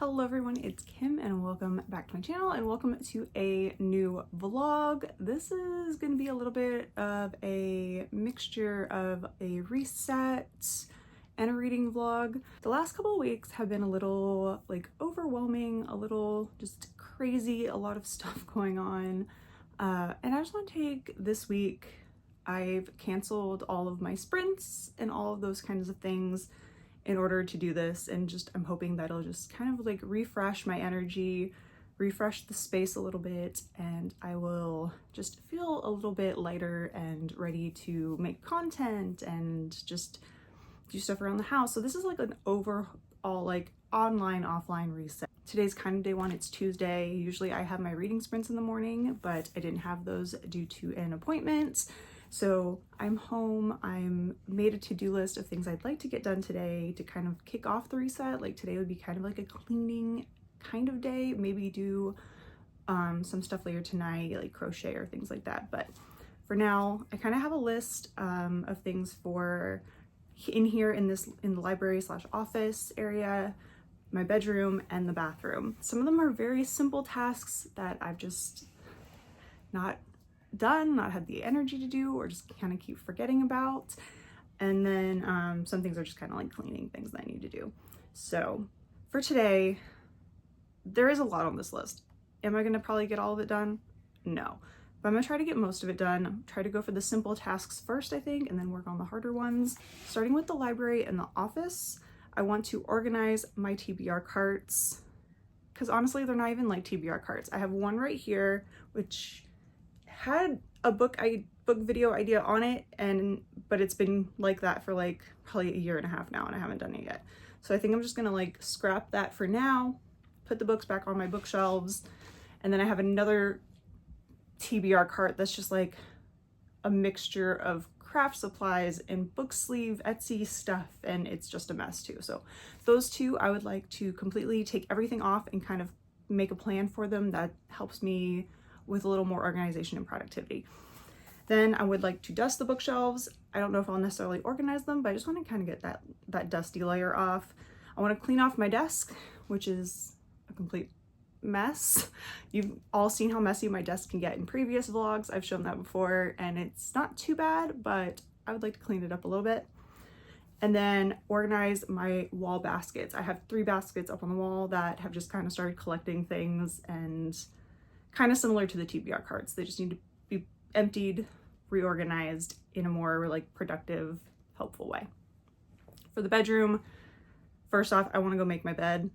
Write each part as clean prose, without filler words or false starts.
Hello everyone, it's Kim and welcome back to my channel and welcome to a new vlog. This is going to be a little bit of a mixture of a reset and a reading vlog. The last couple of weeks have been a little overwhelming, a little just crazy, a lot of stuff going on. And I just want to take this week, I've canceled all of my sprints and all of those kinds of things in order to do this, and I'm hoping that it'll just kind of refresh my energy, refresh the space a little bit, and I will just feel a little bit lighter and ready to make content and just do stuff around the house. So this is an overall online offline reset. Today's kind of day one, it's Tuesday. Usually I have my reading sprints in the morning, but I didn't have those due to an appointment. So I'm home, I'm made a to-do list of things I'd like to get done today to kind of kick off the reset. Today would be kind of a cleaning kind of day, maybe do some stuff later tonight, crochet or things like that. But for now, I kind of have a list of things for in the library / office area, my bedroom, and the bathroom. Some of them are very simple tasks that I've just not had the energy to do, or just kind of keep forgetting about. And then some things are just kind of cleaning things that I need to do. So for today, there is a lot on this list. Am I going to probably get all of it done? No, but I'm going to try to get most of it done. Try to go for the simple tasks first, I think, and then work on the harder ones. Starting with the library and the office, I want to organize my TBR carts, because honestly, they're not even TBR carts. I have one right here, which had a book video idea on it, but it's been like that for probably a year and a half now, and I haven't done it yet. So I think I'm just gonna scrap that for now, put the books back on my bookshelves, and then I have another TBR cart that's just a mixture of craft supplies and book sleeve Etsy stuff, and it's just a mess too. So those two I would like to completely take everything off and kind of make a plan for them that helps me with a little more organization and productivity. Then I would like to dust the bookshelves. I don't know if I'll necessarily organize them, but I just want to kind of get that dusty layer off. I want to clean off my desk, which is a complete mess. You've all seen how messy my desk can get in previous vlogs. I've shown that before, and it's not too bad, but I would like to clean it up a little bit. And then organize my wall baskets. I have 3 baskets up on the wall that have just kind of started collecting things, and kind of similar to the TBR cards. They just need to be emptied, reorganized in a more productive, helpful way. For the bedroom, first off, I want to go make my bed.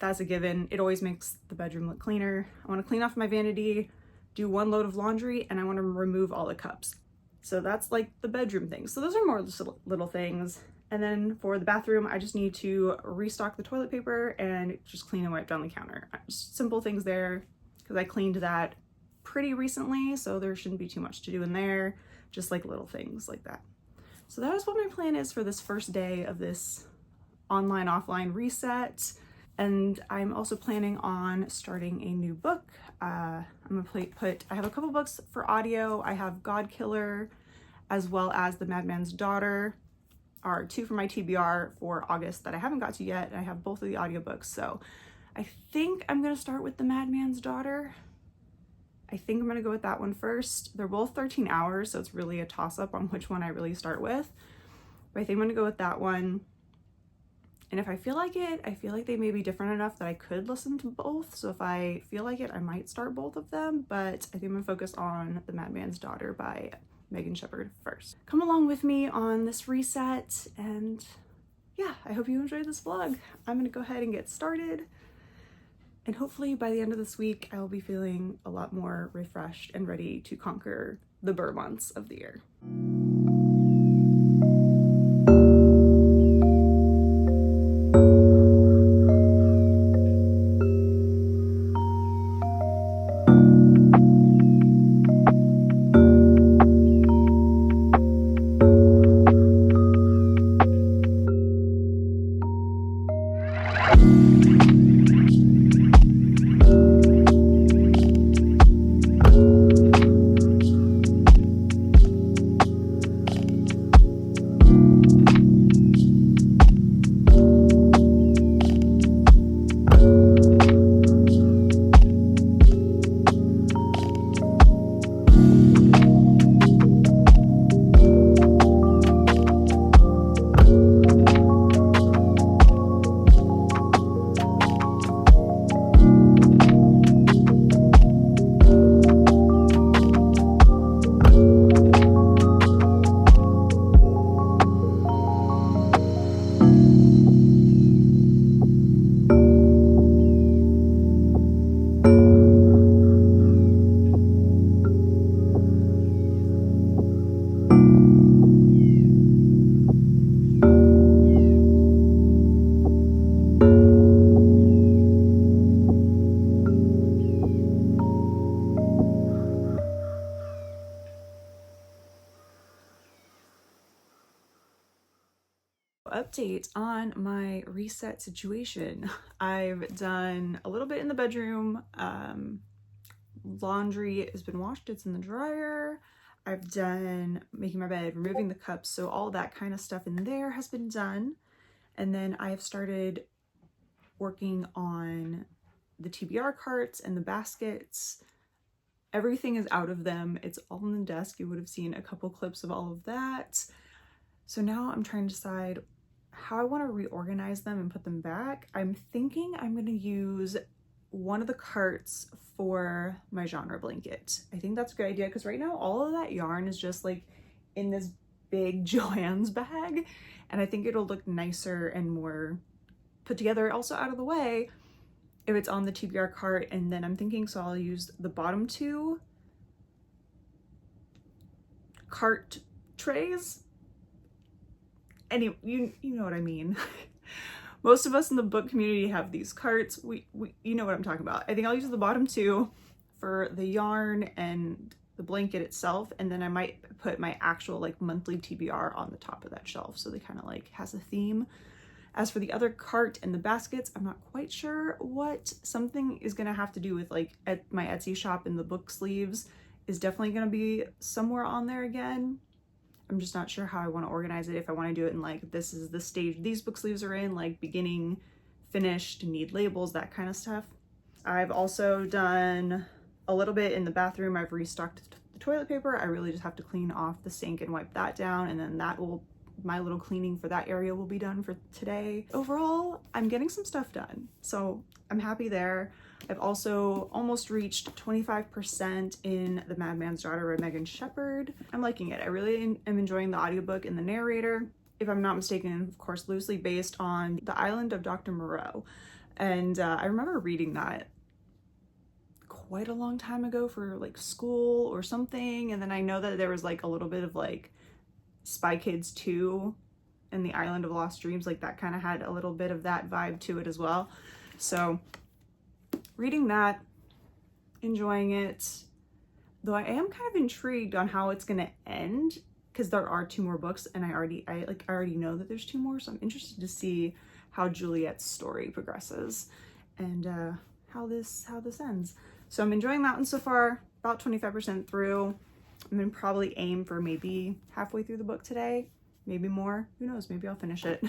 That's a given. It always makes the bedroom look cleaner. I want to clean off my vanity, do 1 load of laundry, and I want to remove all the cups. So that's the bedroom things. So those are more just little things. And then for the bathroom, I just need to restock the toilet paper and just clean and wipe down the counter. Just simple things there, because I cleaned that pretty recently, so there shouldn't be too much to do in there, just little things like that. So that is what my plan is for this first day of this online offline reset. And I'm also planning on starting a new book. I'm gonna I have a couple books for audio. I have God Killer as well as The Madman's Daughter are 2 for my TBR for August that I haven't got to yet. And I have both of the audiobooks, so I think I'm going to start with The Madman's Daughter. I think I'm going to go with that one first. They're both 13 hours, so it's really a toss-up on which one I really start with. But I think I'm going to go with that one. And if I feel like it, I feel like they may be different enough that I could listen to both. So if I feel like it, I might start both of them. But I think I'm going to focus on The Madman's Daughter by Megan Shepherd first. Come along with me on this reset, and yeah, I hope you enjoyed this vlog. I'm going to go ahead and get started. And hopefully by the end of this week, I will be feeling a lot more refreshed and ready to conquer the burr months of the year. update on my reset situation. I've done a little bit in the bedroom. Laundry has been washed, it's in the dryer. I've done making my bed, removing the cups, so all that kind of stuff in there has been done. And then I have started working on the TBR carts and the baskets. Everything is out of them. It's all on the desk. You would have seen a couple clips of all of that. So now I'm trying to decide how I want to reorganize them and put them back. I'm thinking I'm going to use one of the carts for my genre blanket. I think that's a good idea because right now all of that yarn is just like in this big Joann's bag, and I think it'll look nicer and more put together, also out of the way, if it's on the TBR cart. And then I'm thinking, so I'll use the bottom two cart trays. Anyway, you know what I mean. Most of us in the book community have these carts. You know what I'm talking about. I think I'll use the bottom two for the yarn and the blanket itself, and then I might put my actual like monthly TBR on the top of that shelf, so they kind of like has a theme. As for the other cart and the baskets, I'm not quite sure what. Something is gonna have to do with like at my Etsy shop, and the Booksleeves is definitely gonna be somewhere on there again. I'm just not sure how I want to organize it. If I want to do it in like, this is the stage these book sleeves are in, like beginning, finished, need labels, that kind of stuff. I've also done a little bit in the bathroom. I've restocked the toilet paper. I really just have to clean off the sink and wipe that down, and then that will, my little cleaning for that area will be done for today. Overall, I'm getting some stuff done, so I'm happy there. I've also almost reached 25% in The Madman's Daughter by Megan Shepherd. I'm liking it. I really am enjoying the audiobook and the narrator. If I'm not mistaken, of course, loosely based on The Island of Dr. Moreau. And I remember reading that quite a long time ago for like school or something. And then I know that there was like a little bit of like Spy Kids 2 and The Island of Lost Dreams, like that kind of had a little bit of that vibe to it as well. So reading that, enjoying it, though I am kind of intrigued on how it's gonna end, because there are 2 more books, and I already know that there's 2 more, so I'm interested to see how Juliet's story progresses and how this ends. So I'm enjoying that one so far, about 25% through. I'm gonna probably aim for maybe halfway through the book today, maybe more, who knows, maybe I'll finish it.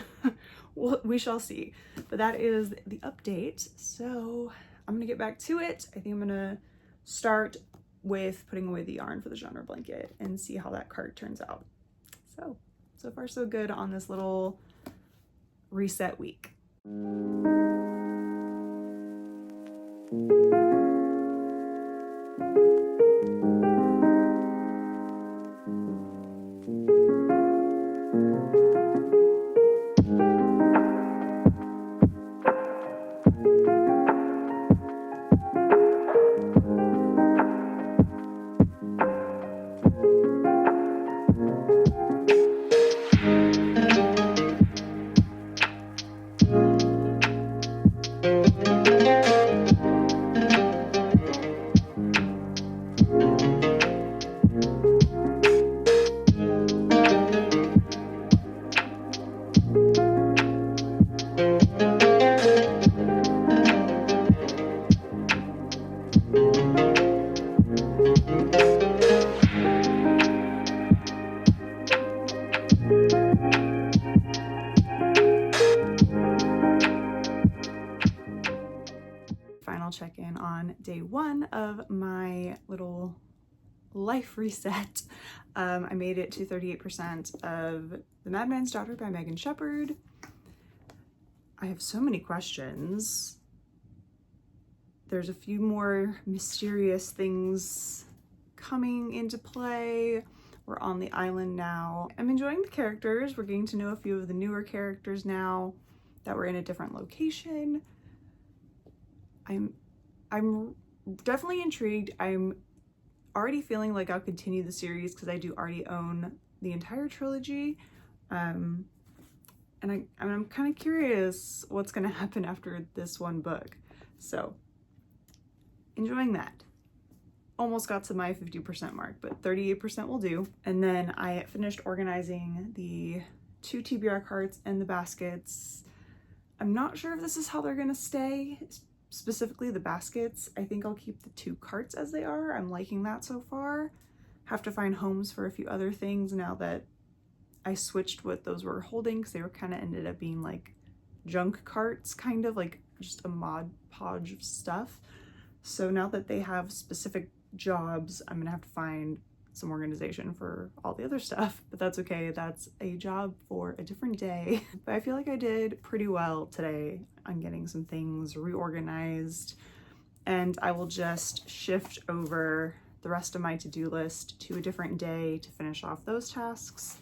We shall see. But that is the update, so I'm gonna get back to it. I think I'm gonna start with putting away the yarn for the genre blanket and see how that cart turns out. So far so good on this little reset week. Check-in on day 1 of my little life reset. I made it to 38% of The Madman's Daughter by Megan Shepherd. I have so many questions. There's a few more mysterious things coming into play. We're on the island now. I'm enjoying the characters. We're getting to know a few of the newer characters now that we're in a different location. I'm definitely intrigued. I'm already feeling like I'll continue the series because I do already own the entire trilogy. And I'm kind of curious what's going to happen after this one book. So enjoying that. Almost got to my 50% mark, but 38% will do. And then I finished organizing the 2 TBR carts and the baskets. I'm not sure if this is how they're gonna stay, specifically the baskets. I think I'll keep the 2 carts as they are. I'm liking that so far. Have to find homes for a few other things now that I switched what those were holding, because they were kind of ended up being like junk carts, kind of like just a mod podge of stuff. So now that they have specific jobs, I'm gonna have to find some organization for all the other stuff, but that's okay. That's a job for a different day. But I feel like I did pretty well today on getting some things reorganized, and I will just shift over the rest of my to-do list to a different day to finish off those tasks.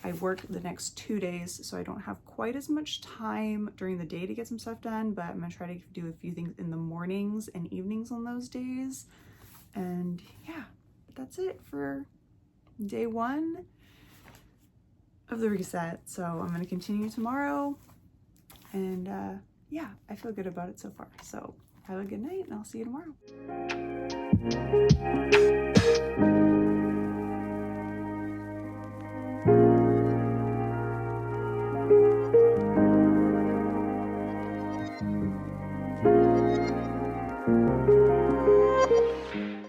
I work the next 2 days, so I don't have quite as much time during the day to get some stuff done, but I'm gonna try to do a few things in the mornings and evenings on those days. And yeah, that's it for day 1 of the reset. So I'm gonna continue tomorrow, and yeah, I feel good about it so far. So have a good night, and I'll see you tomorrow.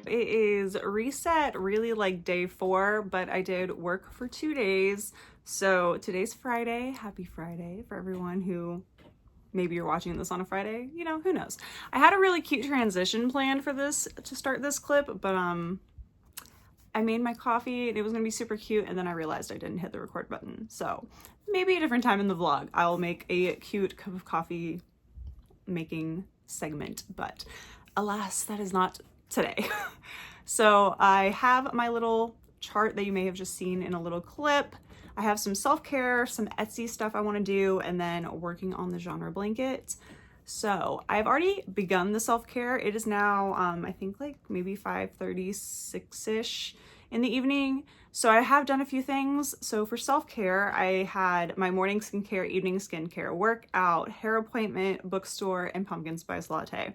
It is reset really like day 4, but I did work for 2 days. So today's Friday. Happy Friday for everyone who maybe you're watching this on a Friday, you know, who knows. I had a really cute transition planned for this to start this clip, but I made my coffee and it was gonna be super cute, and then I realized I didn't hit the record button. So maybe a different time in the vlog I'll make a cute cup of coffee making segment, but alas, that is not today. So I have my little chart that you may have just seen in a little clip. I have some self-care, some Etsy stuff I want to do, and then working on the genre blanket. So I've already begun the self-care. It is now, I think like maybe 5:36-ish in the evening. So I have done a few things. So for self-care, I had my morning skincare, evening skincare, workout, hair appointment, bookstore, and pumpkin spice latte.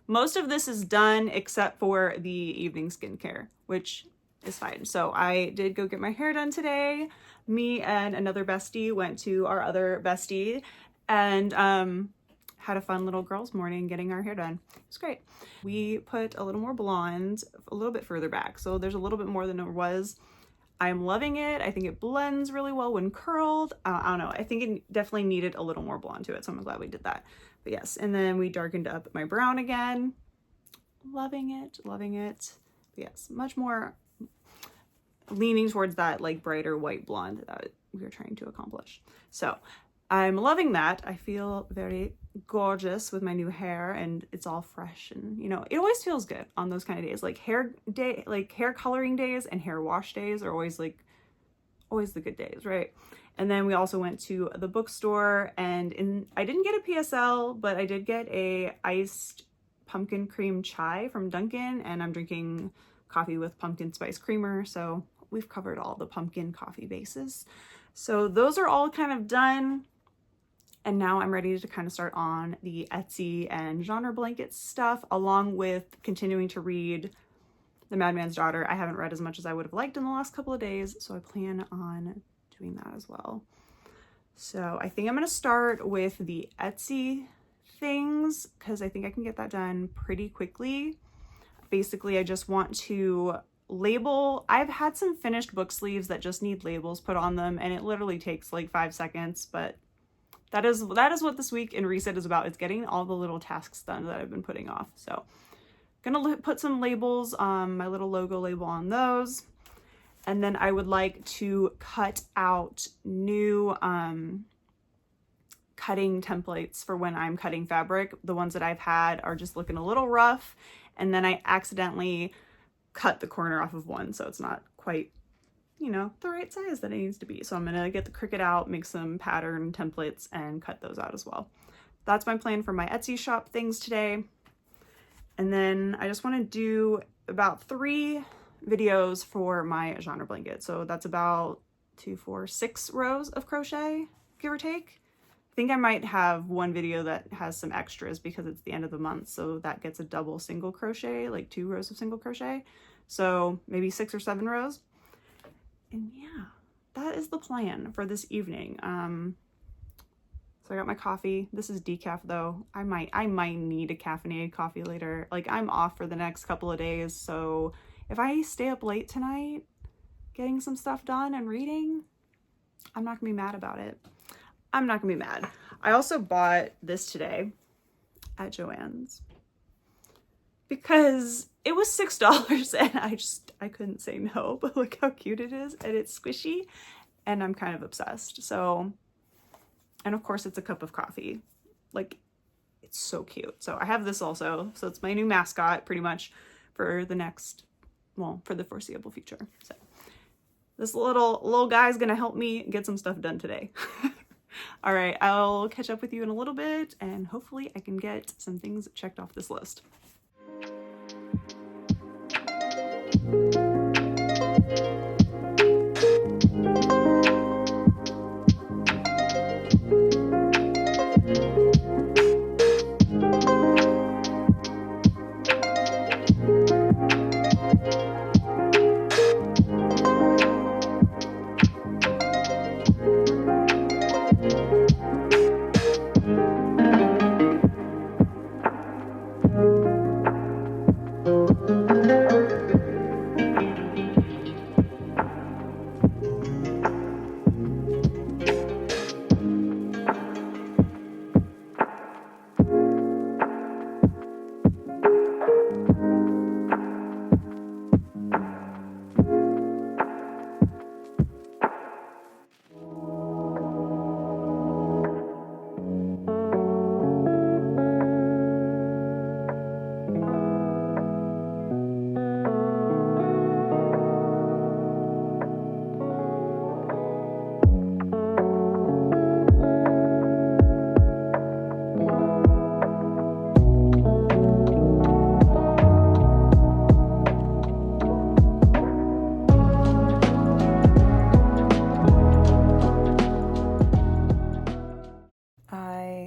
Most of this is done except for the evening skincare, which is fine. So I did go get my hair done today. Me and another bestie went to our other bestie and had a fun little girls' morning getting our hair done. It was great. We put a little more blonde a little bit further back, so there's a little bit more than there was. I'm loving it. I think it blends really well when curled. I don't know. I think it definitely needed a little more blonde to it, so I'm glad we did that. But yes, and then we darkened up my brown again. Loving it, loving it. But yes, much more leaning towards that like brighter white blonde that we were trying to accomplish. So I'm loving that. I feel very gorgeous with my new hair, and it's all fresh, and you know, it always feels good on those kind of days. Like hair day, like hair coloring days and hair wash days are always the good days, right? And then we also went to the bookstore, and I didn't get a PSL, but I did get a iced pumpkin cream chai from Dunkin', and I'm drinking coffee with pumpkin spice creamer. So we've covered all the pumpkin coffee bases. So those are all kind of done. And now I'm ready to kind of start on the Etsy and genre blanket stuff, along with continuing to read The Madman's Daughter. I haven't read as much as I would have liked in the last couple of days, so I plan on doing that as well. So I think I'm going to start with the Etsy things because I think I can get that done pretty quickly. Basically, I just want to label. I've had some finished book sleeves that just need labels put on them, and it literally takes like 5 seconds, but that is what this week in Reset is about. It's getting all the little tasks done that I've been putting off. So gonna put some labels, my little logo label on those. And then I would like to cut out new cutting templates for when I'm cutting fabric. The ones that I've had are just looking a little rough, and then I accidentally cut the corner off of one, so it's not quite, you know, the right size that it needs to be. So I'm gonna get the Cricut out, make some pattern templates, and cut those out as well. That's my plan for my Etsy shop things today. And then I just want to do about 3 videos for my genre blanket. So that's about 2, 4, 6 rows of crochet, give or take. I think I might have one video that has some extras because it's the end of the month, so that gets a double single crochet, like 2 rows of single crochet. So maybe 6 or 7 rows. And yeah, that is the plan for this evening. So I got my coffee. This is decaf though. I might need a caffeinated coffee later. Like, I'm off for the next couple of days, so if I stay up late tonight getting some stuff done and reading, I'm not gonna be mad about it. I'm not gonna be mad. I also bought this today at Joann's because it was $6 and I couldn't say no. But look how cute it is, and it's squishy, and I'm kind of obsessed. So, and of course it's a cup of coffee. Like, it's so cute. So I have this also. So it's my new mascot pretty much for the next, well, for the foreseeable future. So this little guy's gonna help me get some stuff done today. All right, I'll catch up with you in a little bit, and hopefully I can get some things checked off this list.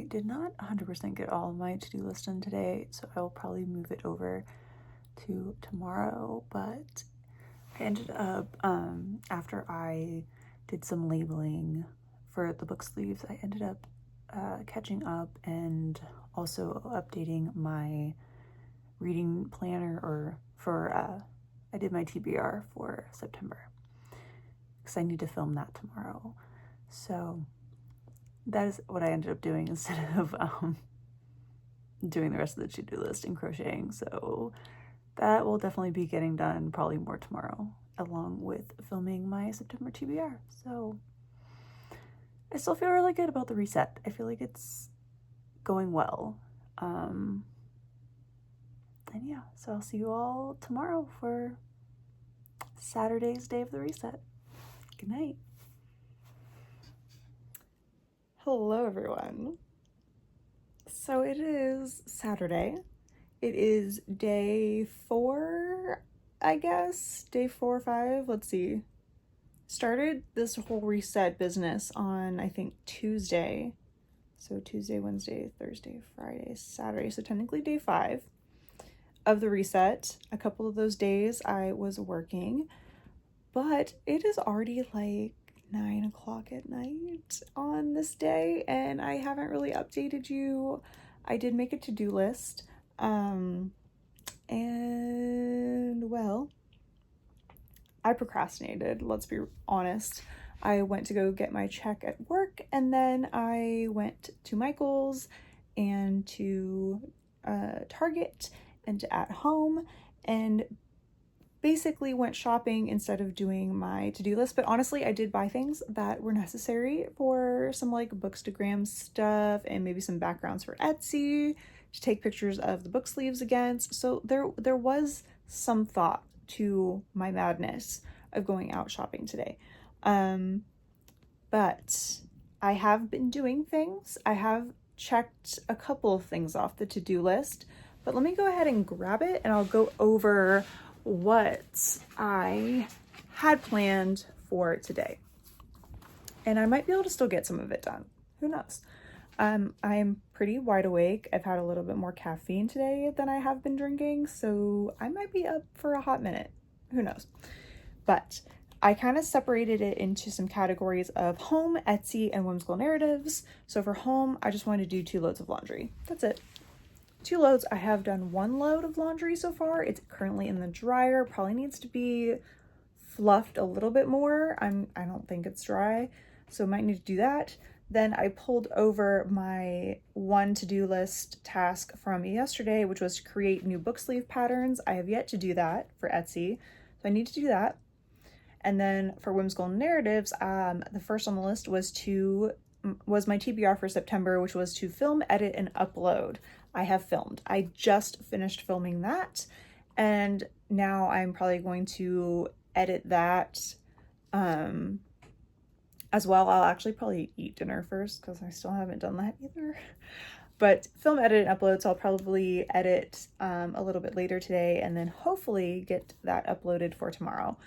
Did not 100% get all of my to-do list done today, so I will probably move it over to tomorrow. But I ended up, after I did some labeling for the book sleeves, I ended up catching up and also updating my reading planner, or for, I did my TBR for September because I need to film that tomorrow. So that is what I ended up doing instead of doing the rest of the to-do list and crocheting. So that will definitely be getting done probably more tomorrow, along with filming my September TBR. So I still feel really good about the reset. I feel like it's going well. And yeah, so I'll see you all tomorrow for Saturday's day of the reset. Good night. Hello everyone. So it is Saturday. It is day 4, I guess. Day 4 or 5, let's see. Started this whole reset business on, I think, Tuesday. So Tuesday, Wednesday, Thursday, Friday, Saturday. So technically day 5 of the reset. A couple of those days I was working, but it is already like 9 o'clock at night on this day, and I haven't really updated you. I did make a to-do list, and well, I procrastinated, let's be honest. I went to go get my check at work, and then I went to Michael's and to Target and to At Home, and basically went shopping instead of doing my to-do list. But honestly, I did buy things that were necessary for some like Bookstagram stuff and maybe some backgrounds for Etsy to take pictures of the book sleeves against. So there was some thought to my madness of going out shopping today. But I have been doing things. I have checked a couple of things off the to-do list, but let me go ahead and grab it and I'll go over what I had planned for today. And I might be able to still get some of it done. Who knows? I'm pretty wide awake. I've had a little bit more caffeine today than I have been drinking, so I might be up for a hot minute. Who knows? But I kind of separated it into some categories of home, Etsy, and whimsical narratives. So for home, I just wanted to do 2 loads of laundry. That's it. 2 loads. I have done 1 load of laundry so far. It's currently in the dryer. Probably needs to be fluffed a little bit more. I don't think it's dry, so might need to do that. Then I pulled over my 1 to-do list task from yesterday, which was to create new book sleeve patterns. I have yet to do that for Etsy, so I need to do that. And then for Whimsical Narratives, the first on the list was my TBR for September, which was to film, edit, and upload. I have filmed. I just finished filming that, and now I'm probably going to edit that as well. I'll actually probably eat dinner first because I still haven't done that either. But film, edit, and upload, so I'll probably edit a little bit later today and then hopefully get that uploaded for tomorrow.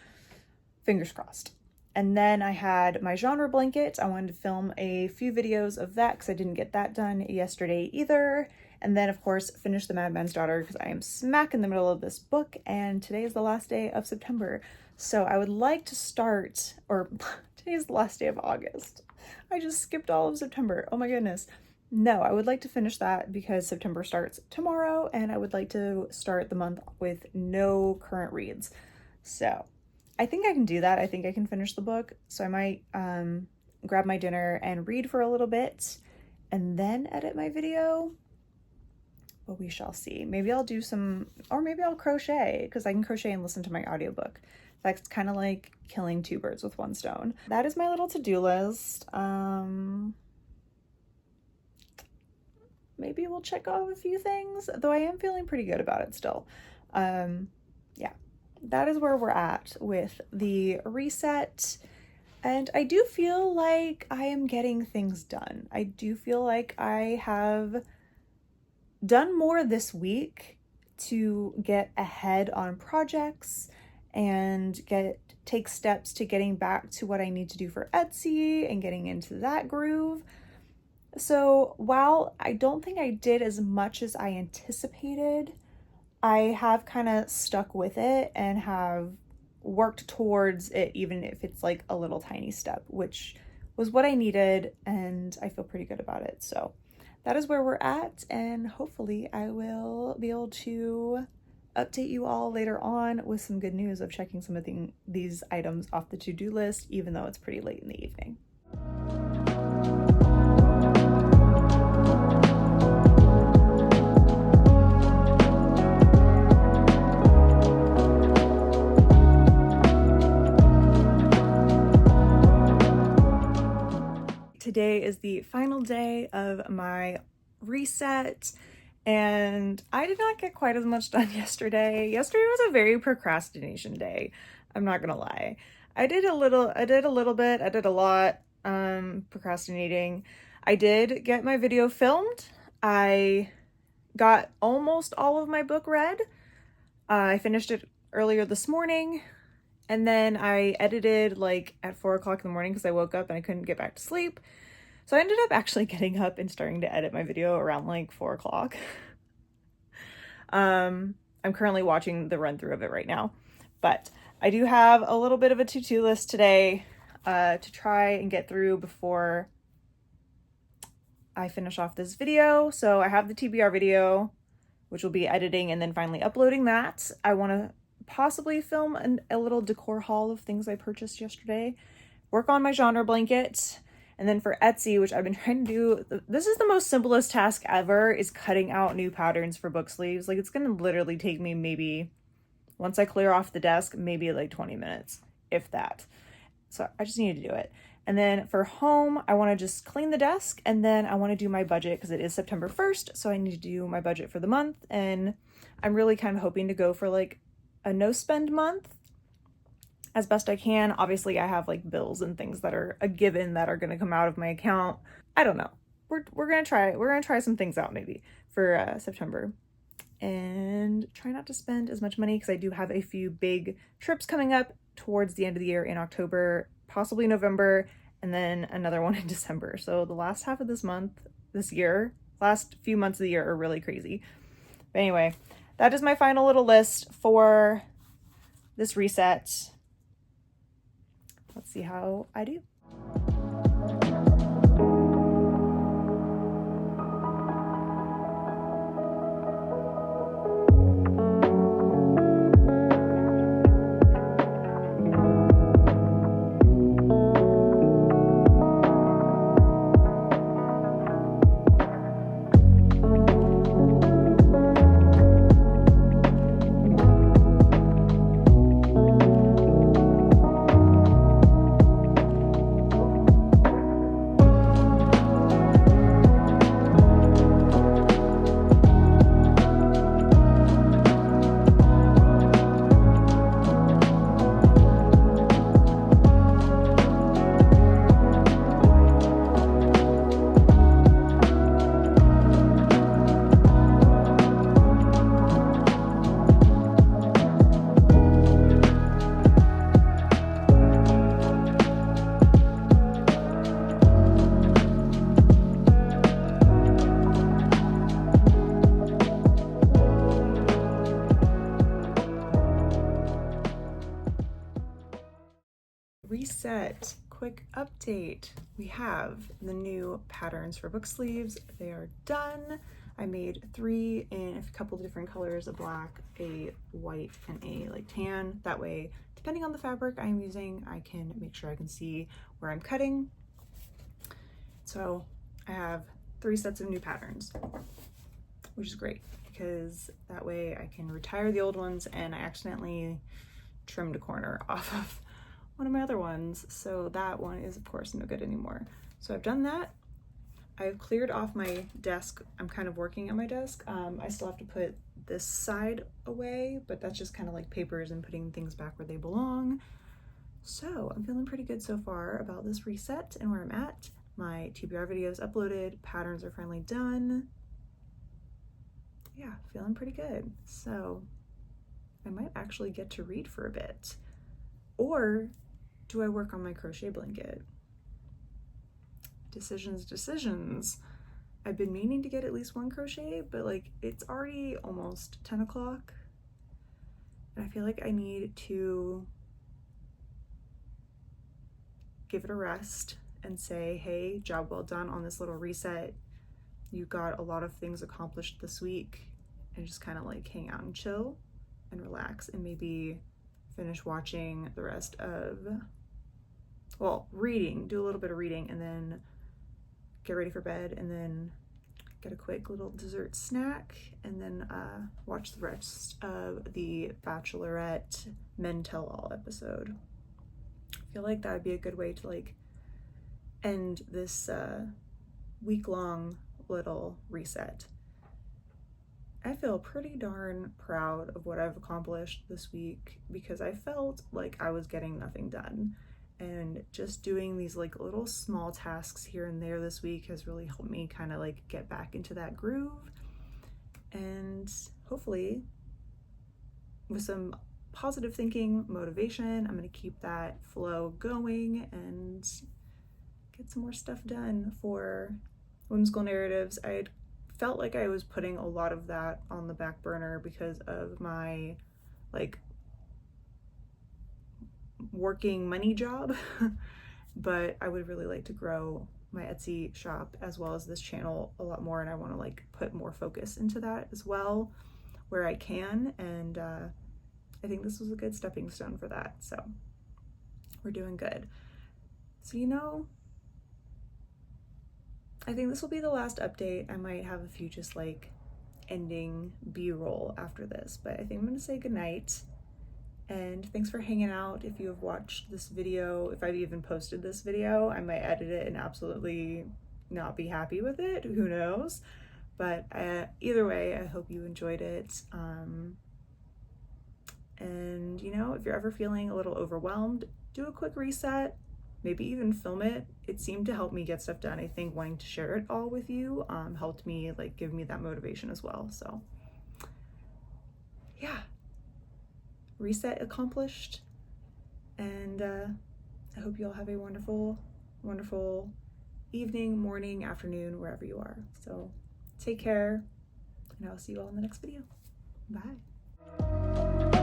Fingers crossed. And then I had my genre blanket. I wanted to film a few videos of that because I didn't get that done yesterday either. And then, of course, finish The Madman's Daughter because I am smack in the middle of this book and today is the last day of September. So I would like to start, or today is the last day of August. I just skipped all of September. Oh my goodness. No, I would like to finish that because September starts tomorrow and I would like to start the month with no current reads. So I think I can do that. I think I can finish the book. So I might grab my dinner and read for a little bit and then edit my video. But we shall see. Maybe I'll do some, or maybe I'll crochet because I can crochet and listen to my audiobook. That's kind of like killing 2 birds with 1 stone. That is my little to-do list. Maybe we'll check off a few things, though I am feeling pretty good about it still. Yeah. That is where we're at with the reset. And I do feel like I am getting things done. I do feel like I have done more this week to get ahead on projects and take steps to getting back to what I need to do for Etsy and getting into that groove. So while I don't think I did as much as I anticipated, I have kind of stuck with it and have worked towards it, even if it's like a little tiny step, which was what I needed, and I feel pretty good about it. So that is where we're at, and hopefully I will be able to update you all later on with some good news of checking some of these items off the to-do list, even though it's pretty late in the evening. Today is the final day of my reset, and I did not get quite as much done yesterday. Yesterday was a very procrastination day. I'm not gonna lie. I did a lot procrastinating. I did get my video filmed. I got almost all of my book read. I finished it earlier this morning. And then I edited like at 4 o'clock in the morning because I woke up and I couldn't get back to sleep. So I ended up actually getting up and starting to edit my video around like 4 o'clock. I'm currently watching the run through of it right now, but I do have a little bit of a to-do list today to try and get through before I finish off this video. So I have the TBR video, which will be editing and then finally uploading that. I want to possibly film a little decor haul of things I purchased yesterday, work on my genre blanket, and then for Etsy, which I've been trying to do, this is the most simplest task ever, is cutting out new patterns for book sleeves. Like, it's gonna literally take me maybe, once I clear off the desk, maybe like 20 minutes, if that. So I just need to do it. And then for home, I want to just clean the desk, and then I want to do my budget because it is September 1st, so I need to do my budget for the month, and I'm really kind of hoping to go for like a no spend month as best I can. Obviously I have like bills and things that are a given that are going to come out of my account. I don't know. We're going to try some things out maybe for September and try not to spend as much money because I do have a few big trips coming up towards the end of the year in October, possibly November, and then another one in December. So the last half of this year, last few months of the year are really crazy. But anyway, that is my final little list for this reset. let's see how I do. Reset, quick update. We have the new patterns for Booksleeves. They are done. I made 3 in a couple different colors, a black, a white, and a like tan. That way, depending on the fabric I'm using, I can make sure I can see where I'm cutting. So I have 3 sets of new patterns, which is great because that way I can retire the old ones, and I accidentally trimmed a corner off of one of my other ones, so that one is of course no good anymore. So I've done that. I've cleared off my desk. I'm kind of working at my desk. I still have to put this side away, but that's just kind of like papers and putting things back where they belong. So I'm feeling pretty good so far about this reset and where I'm at. My TBR video is uploaded, patterns are finally done. Yeah, feeling pretty good. So I might actually get to read for a bit. Or do I work on my crochet blanket? Decisions. I've been meaning to get at least 1 crochet, but like it's already almost 10 o'clock. And I feel like I need to give it a rest and say, hey, job well done on this little reset. You got a lot of things accomplished this week, and just kind of like hang out and chill and relax, and maybe finish watching the rest of, well, reading, do a little bit of reading, and then get ready for bed, and then get a quick little dessert snack, and then watch the rest of the Bachelorette Men Tell All episode. I feel like that would be a good way to like end this week-long little reset. I feel pretty darn proud of what I've accomplished this week because I felt like I was getting nothing done, and just doing these like little small tasks here and there this week has really helped me kind of like get back into that groove, and hopefully with some positive thinking, motivation, I'm going to keep that flow going and get some more stuff done for Whimsical Narratives. I had felt like I was putting a lot of that on the back burner because of my like working money job, but I would really like to grow my Etsy shop as well as this channel a lot more, and I want to like put more focus into that as well where I can, and I think this was a good stepping stone for that, so we're doing good. So I think this will be the last update. I might have a few just like ending B-roll after this, but I think I'm gonna say goodnight. And thanks for hanging out. If you have watched this video, if I've even posted this video, I might edit it and absolutely not be happy with it. Who knows? But either way, I hope you enjoyed it. And if you're ever feeling a little overwhelmed, do a quick reset. Maybe even film it. It seemed to help me get stuff done. I think wanting to share it all with you helped me like give me that motivation as well. So yeah, reset accomplished, and I hope you all have a wonderful, wonderful evening, morning, afternoon, wherever you are. So take care, and I'll see you all in the next video. Bye.